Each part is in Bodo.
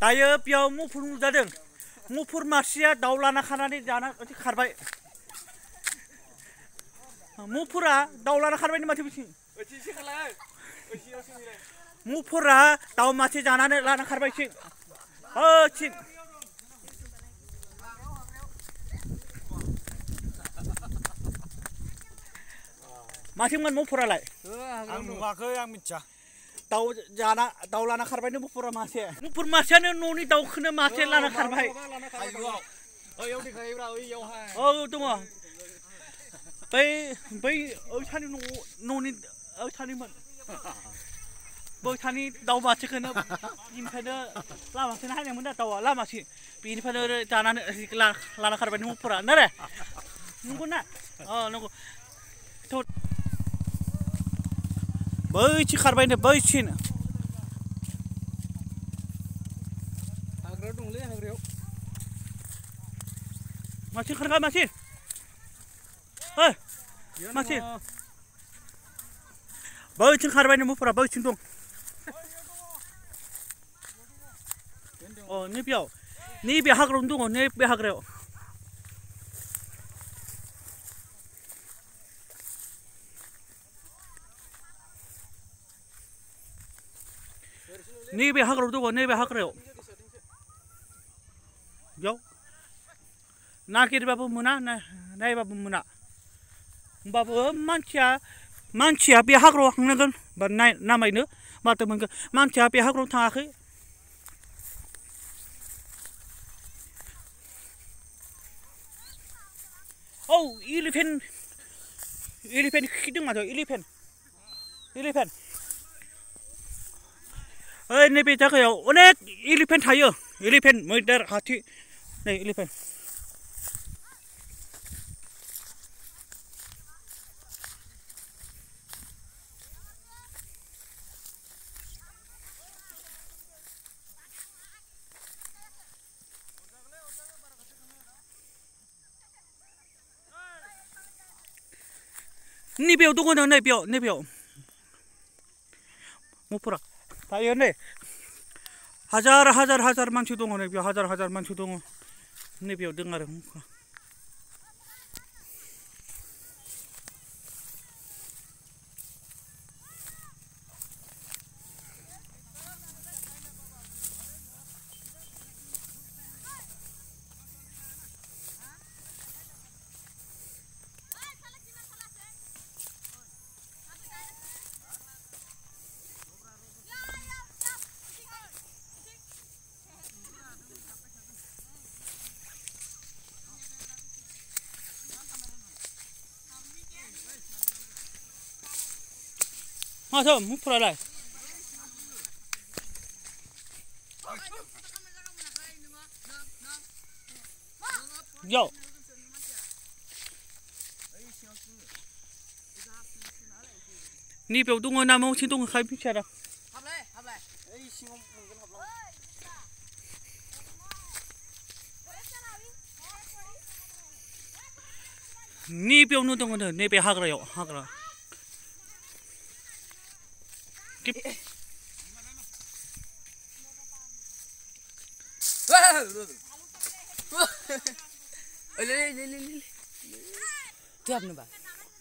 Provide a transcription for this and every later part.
दायो बेयाव मुफुर नुजादों मुफुर मासेया दाउ लाना खानानै जाना खारबाय मुफुरा दाउ लाना खारबायनो माथो बिथिं मुफुरा दाउ मासे जानानै लाना खारबायथिं थिं माथिंमोन मुफुरालाय आं नुवाखै आं मिथिया दाउ लाना खारबायनो मुफुर मासेयानो न'नि दाउखौनो मासे लाना खारबाय औ दङ बै ओइसानि न'नि ओइसानिमोन बैसानि दाउ मासेखौनो बेनिफ्रायनो लामासेनो हायनायमोन दा दाउआ लामासे बेनिफ्रायनो जानानै लाना खारबाय मुफुरा ना रे नंगौ ना नंगौ बैथि खारबायनो बैथिं हाग्रायाव दंलै हाग्रायाव मासे खारगा मासे मासे बैथिं खारबायनो मुफुरा बैथिं दं नैबे हाग्रायावनो दङ नैबे हाग्रायाव नैबे हाग्रायाव दङ नैबे हाग्रायाव बेयाव नागिरबाबो मोना नायबाबो मोना होमबाबो मानसिया बे हाग्रायाव थांनांगोन बा नामायनो माथो मोनगोन मानसिया बे हाग्रायाव थाङाखै इलिफेन्ट खिदों माथो इलिफेन्ट नैबे जायगायाव अनेक इलिफेन्ट थायो इलिफेन्ट मैदेर हाथी नै इलिफेन्ट नैबेयाव दङ नो नैबेयाव मुफुरा दायो नै हाजार मानसि दङ नैबेयाव हाजार मानसि दङ नैबेयाव दङ आरो मुफुरा माथो मुफुरालाय बेयाव नैबेयाव दङ ना मावथिं दङ खाय मिथिया दा नैबेयावनो दङ नैबे हाग्रा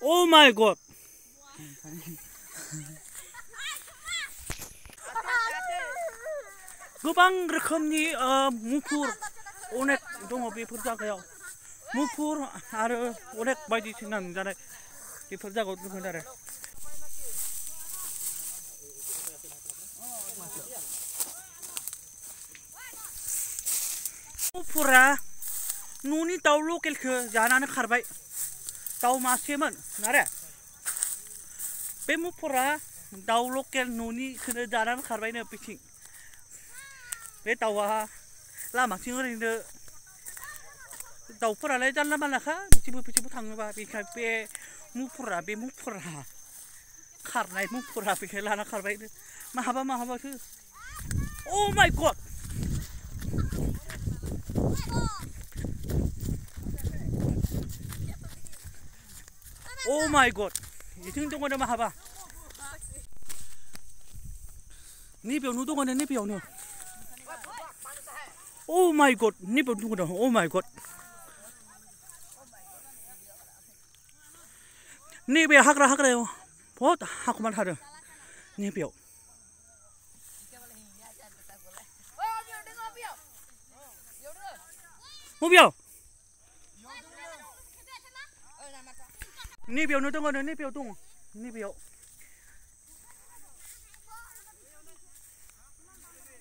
Oh my god! गोबां रोखोमनि मुफुर अनेक दङ बेफोर जायगायाव मुफुर आरो अनेक बायदिसिना नुजानाय बेफोर जायगायाव दङ आरो मुफुरा न'नि दाउ लकेलखौ जानानै खारबाय दाउ मासेमोन नारे बे मुफुरा दाउ लकेल न'निखौनो जानानै खारबायनो बिथिं बे दाउआ लामाथिं ओरैनो दाउफोरालाय जानला मानलाखा बिथिंबो थाङोबा बेखाय बे मुफुरा खारनाय मुफुरा बेखौ लाना खारबायनो माहाबासो Oh my god! Oh my god! 이층 동안에 마하바. 니 배우는 동안에 니 배우는. Oh my god, nipo tunggu dah. Oh my god. Ni be hagra yo. Pot hakuman hada. Ni be. Mu be. Ni be no tunggu dah, ni be tunggu. Ni be.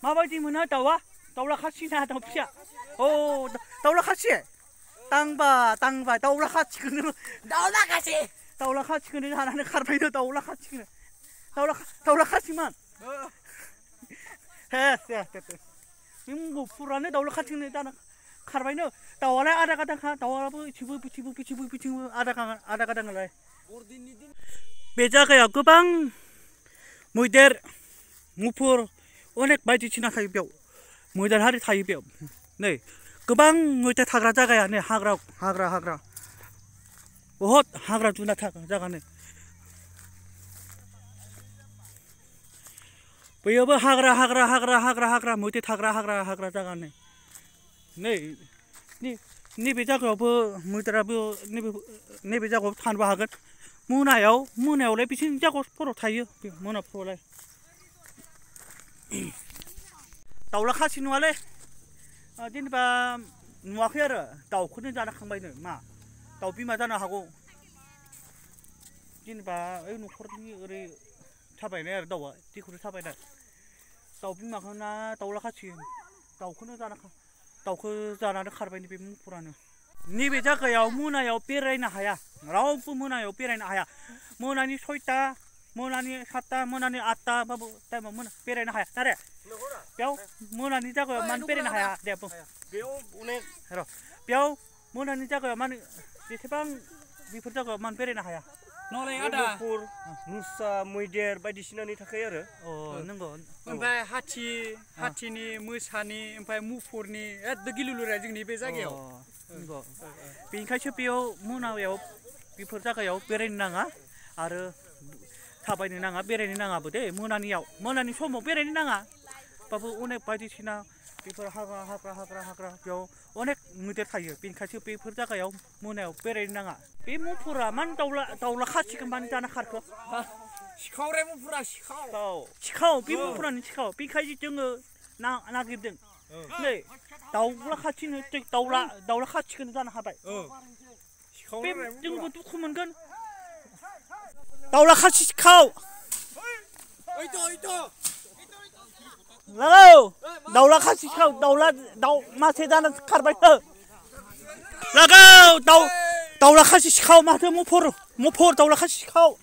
Mabaji mana tahu ah? Tahu lah kasih na tahu pia. Oh, tahu lah kasih. Tangba, tahu lah kasih kena. Tahu lah kasih kena jangan nak karpai tu tahu lah kasih kena. Tahu lah kasih man. Heh, ini purane tahu lah kasih kena jangan karpai tu. Tahu lah ada kata tahu lah cibu ada kata ngalai. Beja kayak aku bang, muder, mupur. 어넥 바이지 지나가기 뼈 모이달 하리 타이 뼈 네 그방 모이달 타그라 자가야 네 하그라 오헛 하그라 주나 타가 자가네 뭐여버 하그라 모이달 타그라 하그라 자가네 네니 베자고 뭐 모이달아버 네 베자고 탄바 하건 문화요래 비신 자고 포로 타요 문화 포로래 Tahu lah kasih nuale, jadi apa nuakhir tahu kau ni jangan kang bayi ma, tahu bima jangan hago, jadi apa nukor ni ori capai ni tahu, di kau capai ni, tahu bima kau na tahu lah kasih, tahu kau ni jangan karbai ni bima purana. Ni beja kaya muna ya pirai na haya, rau pun muna ya pirai na haya, muna ni soita. Monani hatta monani atta babu tema mona pere na haya tare piao monani jago man pere na haya dia pun piao une hero piao monani jago man di tebang di jago man pere na haya nolai ada pur musa muider बायदिसिना ni थाखाय आरो oh nenggo ओमफ्राय हाथिनि मोसानि ओमफ्राय मुफुरनि एकदम गिलुलुरा जोंनि बे जायगायाव nenggo बेनिखायसो पिao मोनायाव बेफोर जायगायाव बेरायनो नाङा आरो थाबायनो नाङा बेरायनो नाङाबो दे मोनानि समाव बेरायनो नाङा बाबु अनेक बायदिसिना बेफोर हाग्रा बेयाव अनेक मैदेर थायो बेनिखायसो बेफोर जायगायाव मोनायाव बेरायनो नाङा बे मुफुरा मानो दाउला खासिगोन मानो जानो खारखो सिखावरे मुफुरा सिखाव बे मुफुरानो सिखाव बेनिखायसो जोङो नागिरदों नै दाउला खासिनो दाउला खासिखौनो जानो हाबाय बे जोंबो दुखु मोनगोन Tahu kasih kau. Itu. Lalu, tahu kasih kau, tahu masih jangan karbai tu. Lalu, tahu kasih kau masih mupur tahu kasih kau.